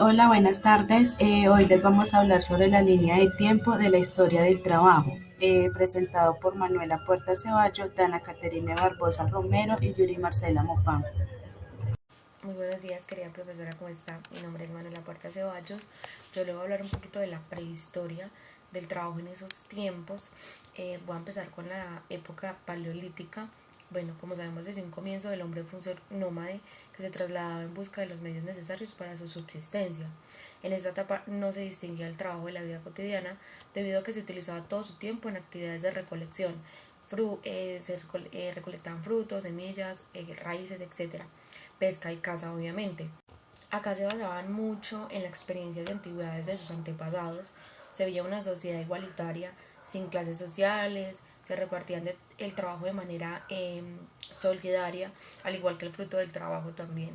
Hola, buenas tardes. Hoy les vamos a hablar sobre la línea de tiempo de la historia del trabajo, presentado por Manuela Puerta Ceballos, Dana Caterina Barbosa Romero y Yuri Marcela Mopán. Muy buenos días, querida profesora, ¿cómo está? Mi nombre es Manuela Puerta Ceballos. Yo le voy a hablar un poquito de la prehistoria del trabajo en esos tiempos. Voy a empezar con la época paleolítica. Bueno, como sabemos, desde un comienzo el hombre fue un ser nómade que se trasladaba en busca de los medios necesarios para su subsistencia. En esta etapa no se distinguía el trabajo de la vida cotidiana debido a que se utilizaba todo su tiempo en actividades de recolección. Recolectaban frutos, semillas, raíces, etcétera, pesca y caza obviamente. Acá se basaban mucho en la experiencia de antigüedades de sus antepasados. Se veía una sociedad igualitaria, sin clases sociales, se repartían el trabajo de manera solidaria, al igual que el fruto del trabajo también.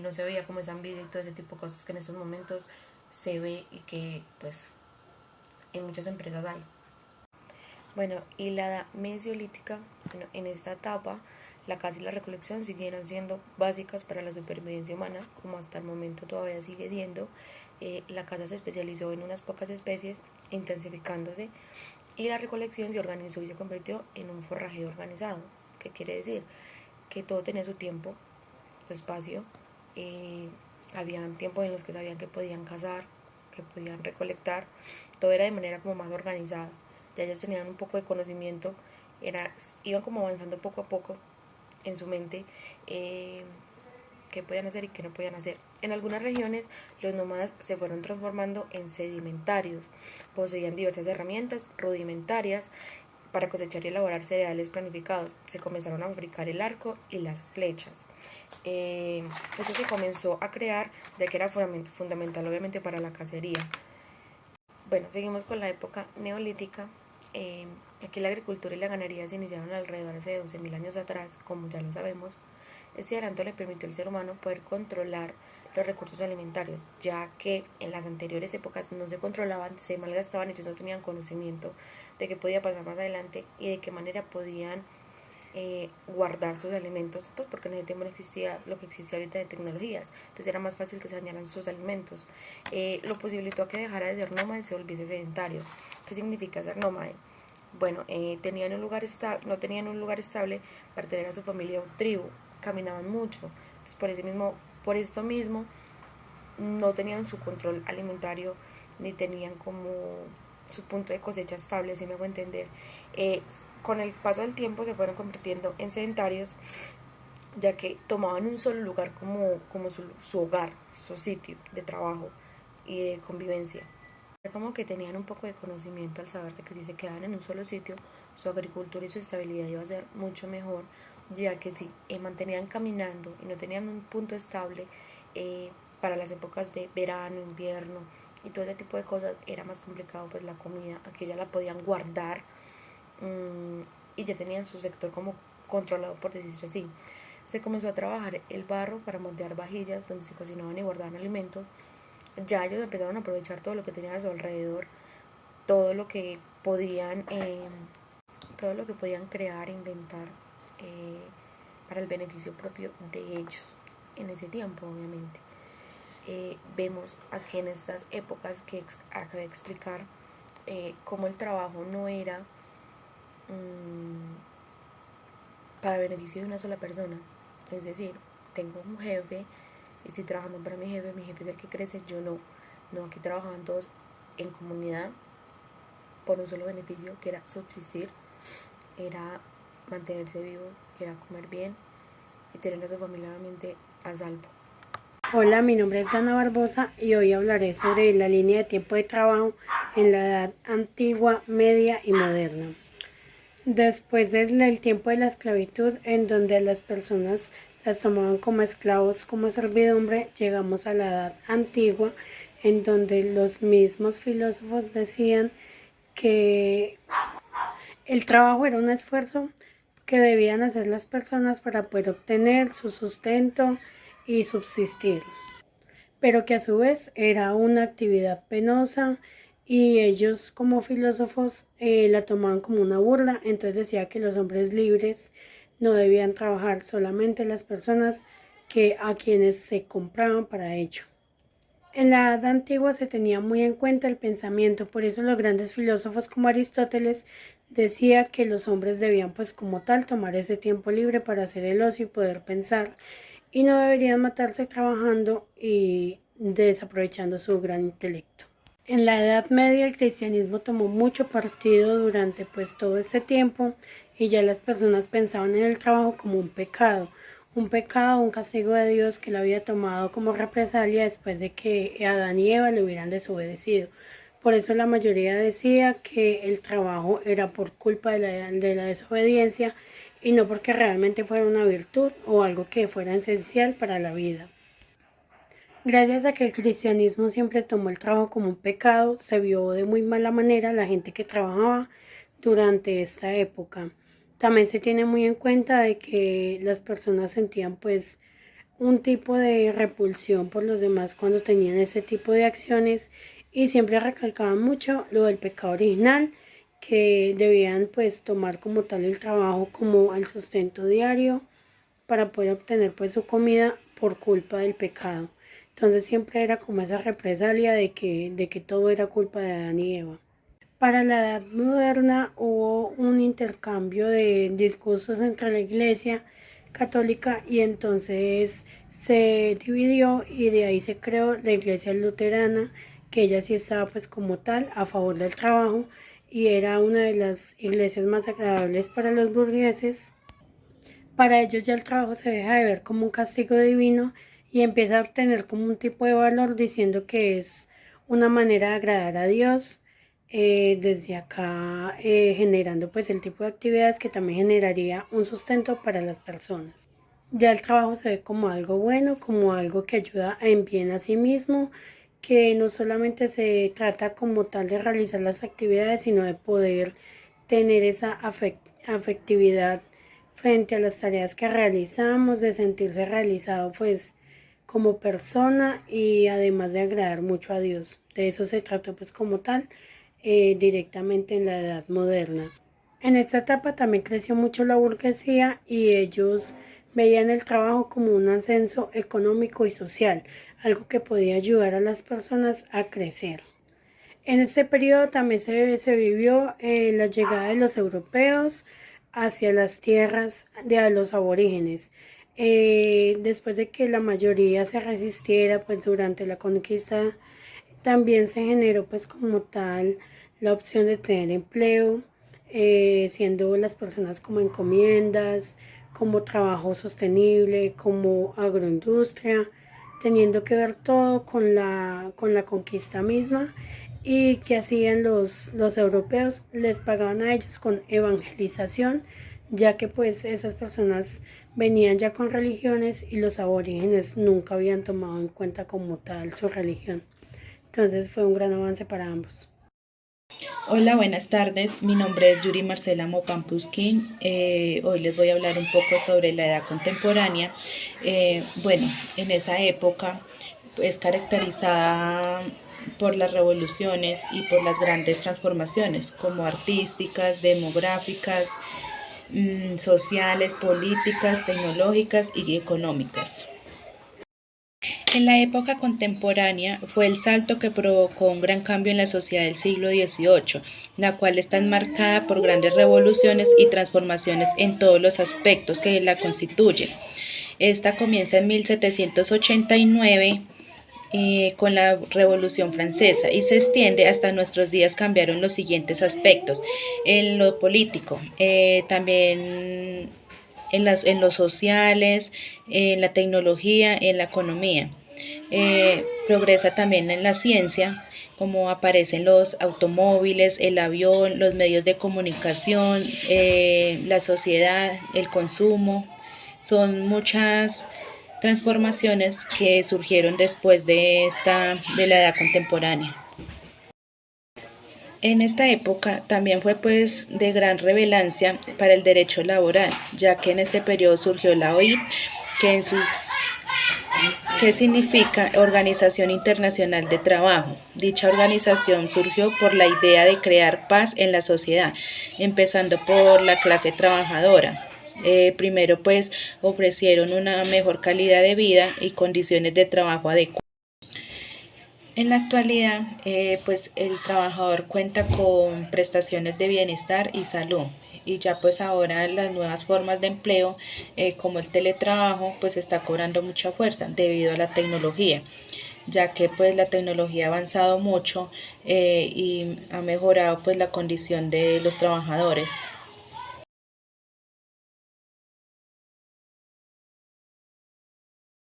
No se veía como esa envidia y todo ese tipo de cosas que en estos momentos se ve y que pues en muchas empresas hay. Bueno, y la edad mesolítica, bueno, en esta etapa la caza y la recolección siguieron siendo básicas para la supervivencia humana, como hasta el momento todavía sigue siendo. La caza se especializó en unas pocas especies, intensificándose, y la recolección se organizó y se convirtió en un forrajeo organizado. ¿Qué quiere decir? Que todo tenía su tiempo, su espacio. eh, Habían tiempos en los que sabían que podían cazar, que podían recolectar. Todo era de manera como más organizada. Ya ellos tenían un poco de conocimiento, iban como avanzando poco a poco en su mente, eh, qué podían hacer y qué no podían hacer. En algunas regiones los nómadas se fueron transformando en sedimentarios, poseían diversas herramientas rudimentarias para cosechar y elaborar cereales planificados. Se comenzaron a fabricar el arco y las flechas. Eso se comenzó a crear ya que era fundamental obviamente para la cacería. Bueno, seguimos con la época neolítica. Eh, Aquí la agricultura y la ganadería se iniciaron alrededor de 12.000 años atrás, como ya lo sabemos. Este adelanto le permitió al ser humano poder controlar los recursos alimentarios, ya que en las anteriores épocas no se controlaban, se malgastaban, ellos no tenían conocimiento de qué podía pasar más adelante y de qué manera podían guardar sus alimentos, pues porque en ese tiempo no existía lo que existe ahorita de tecnologías, entonces era más fácil que se dañaran sus alimentos. Lo posibilitó a que dejara de ser nómade y se volviese sedentario. ¿Qué significa ser nómade? Bueno, no tenían un lugar estable para tener a su familia o tribu, caminaban mucho, entonces por esto mismo no tenían su control alimentario ni tenían como su punto de cosecha estable, si me hago entender. Con el paso del tiempo se fueron convirtiendo en sedentarios, ya que tomaban un solo lugar como su hogar, su sitio de trabajo y de convivencia. Como que tenían un poco de conocimiento al saber de que si se quedaban en un solo sitio, su agricultura y su estabilidad iba a ser mucho mejor, ya que si mantenían caminando y no tenían un punto estable, para las épocas de verano, invierno y todo ese tipo de cosas era más complicado pues la comida, aquí ya la podían guardar, mmm, y ya tenían su sector como controlado por decirlo así. Se comenzó a trabajar el barro para moldear vajillas donde se cocinaban y guardaban alimentos. Ya ellos empezaron a aprovechar todo lo que tenían a su alrededor, todo lo que podían, todo lo que podían crear, inventar, eh, para el beneficio propio de ellos en ese tiempo, obviamente. Vemos aquí en estas épocas que acabé de explicar, cómo el trabajo no era para beneficio de una sola persona. Es decir, tengo un jefe, estoy trabajando para mi jefe es el que crece, yo no. No, aquí trabajaban todos en comunidad por un solo beneficio, que era subsistir, era mantenerse vivos, era comer bien y tener a su familia nuevamente a salvo. Hola, mi nombre es Dana Barbosa y hoy hablaré sobre la línea de tiempo de trabajo en la edad antigua, media y moderna. Después del tiempo de la esclavitud, en donde a las personas las tomaban como esclavos, como servidumbre, llegamos a la edad antigua, en donde los mismos filósofos decían que el trabajo era un esfuerzo que debían hacer las personas para poder obtener su sustento y subsistir, pero que a su vez era una actividad penosa y ellos como filósofos la tomaban como una burla. Entonces decía que los hombres libres no debían trabajar, solamente las personas que a quienes se compraban para ello. En la Edad Antigua se tenía muy en cuenta el pensamiento, por eso los grandes filósofos como Aristóteles decía que los hombres debían pues como tal tomar ese tiempo libre para hacer el ocio y poder pensar y no deberían matarse trabajando y desaprovechando su gran intelecto. En la Edad Media el cristianismo tomó mucho partido durante pues todo este tiempo y ya las personas pensaban en el trabajo como un pecado, un castigo de Dios que lo había tomado como represalia después de que Adán y Eva le hubieran desobedecido. Por eso la mayoría decía que el trabajo era por culpa de la desobediencia y no porque realmente fuera una virtud o algo que fuera esencial para la vida. Gracias a que el cristianismo siempre tomó el trabajo como un pecado, se vio de muy mala manera la gente que trabajaba durante esta época. También se tiene muy en cuenta de que las personas sentían pues un tipo de repulsión por los demás cuando tenían ese tipo de acciones y siempre recalcaban mucho lo del pecado original, que debían pues tomar como tal el trabajo como el sustento diario para poder obtener pues su comida por culpa del pecado. Entonces siempre era como esa represalia de que todo era culpa de Adán y Eva. Para la edad moderna hubo un intercambio de discursos entre la iglesia católica y entonces se dividió y de ahí se creó la iglesia luterana, que ella sí estaba pues como tal a favor del trabajo y era una de las iglesias más agradables para los burgueses. Para ellos ya el trabajo se deja de ver como un castigo divino y empieza a obtener como un tipo de valor diciendo que es una manera de agradar a Dios, desde acá generando pues el tipo de actividades que también generaría un sustento para las personas. Ya el trabajo se ve como algo bueno, como algo que ayuda en bien a sí mismo, que no solamente se trata como tal de realizar las actividades, sino de poder tener esa afectividad frente a las tareas que realizamos, de sentirse realizado pues como persona y además de agradar mucho a Dios. De eso se trató pues como tal directamente en la edad moderna. En esta etapa también creció mucho la burguesía y ellos veían el trabajo como un ascenso económico y social, algo que podía ayudar a las personas a crecer. En este periodo también se vivió la llegada de los europeos hacia las tierras de los aborígenes. Después de que la mayoría se resistiera, pues durante la conquista también se generó pues como tal la opción de tener empleo, siendo las personas como encomiendas, como trabajo sostenible, como agroindustria, teniendo que ver todo con la conquista misma y que hacían los europeos, les pagaban a ellos con evangelización, ya que pues esas personas venían ya con religiones y los aborígenes nunca habían tomado en cuenta como tal su religión. Entonces fue un gran avance para ambos. Hola, buenas tardes. Mi nombre es Yuri Marcela Mopampuskin. Hoy les voy a hablar un poco sobre la edad contemporánea. En esa época es caracterizada por las revoluciones y por las grandes transformaciones como artísticas, demográficas, sociales, políticas, tecnológicas y económicas. En la época contemporánea fue el salto que provocó un gran cambio en la sociedad del siglo XVIII, la cual está enmarcada por grandes revoluciones y transformaciones en todos los aspectos que la constituyen. Esta comienza en 1789 con la Revolución Francesa y se extiende hasta nuestros días. Cambiaron los siguientes aspectos: en lo político, también en los sociales, en la tecnología, en la economía. Progresa también en la ciencia, como aparecen los automóviles, el avión, los medios de comunicación, la sociedad, el consumo. Son muchas transformaciones que surgieron después de la edad contemporánea. En esta época también fue pues de gran relevancia para el derecho laboral, ya que en este periodo surgió la OIT, que significa Organización Internacional de Trabajo. Dicha organización surgió por la idea de crear paz en la sociedad, empezando por la clase trabajadora. Primero pues ofrecieron una mejor calidad de vida y condiciones de trabajo adecuadas. En la actualidad, pues el trabajador cuenta con prestaciones de bienestar y salud. Y ya pues ahora las nuevas formas de empleo, como el teletrabajo, pues está cobrando mucha fuerza debido a la tecnología, ya que pues la tecnología ha avanzado mucho y ha mejorado pues la condición de los trabajadores.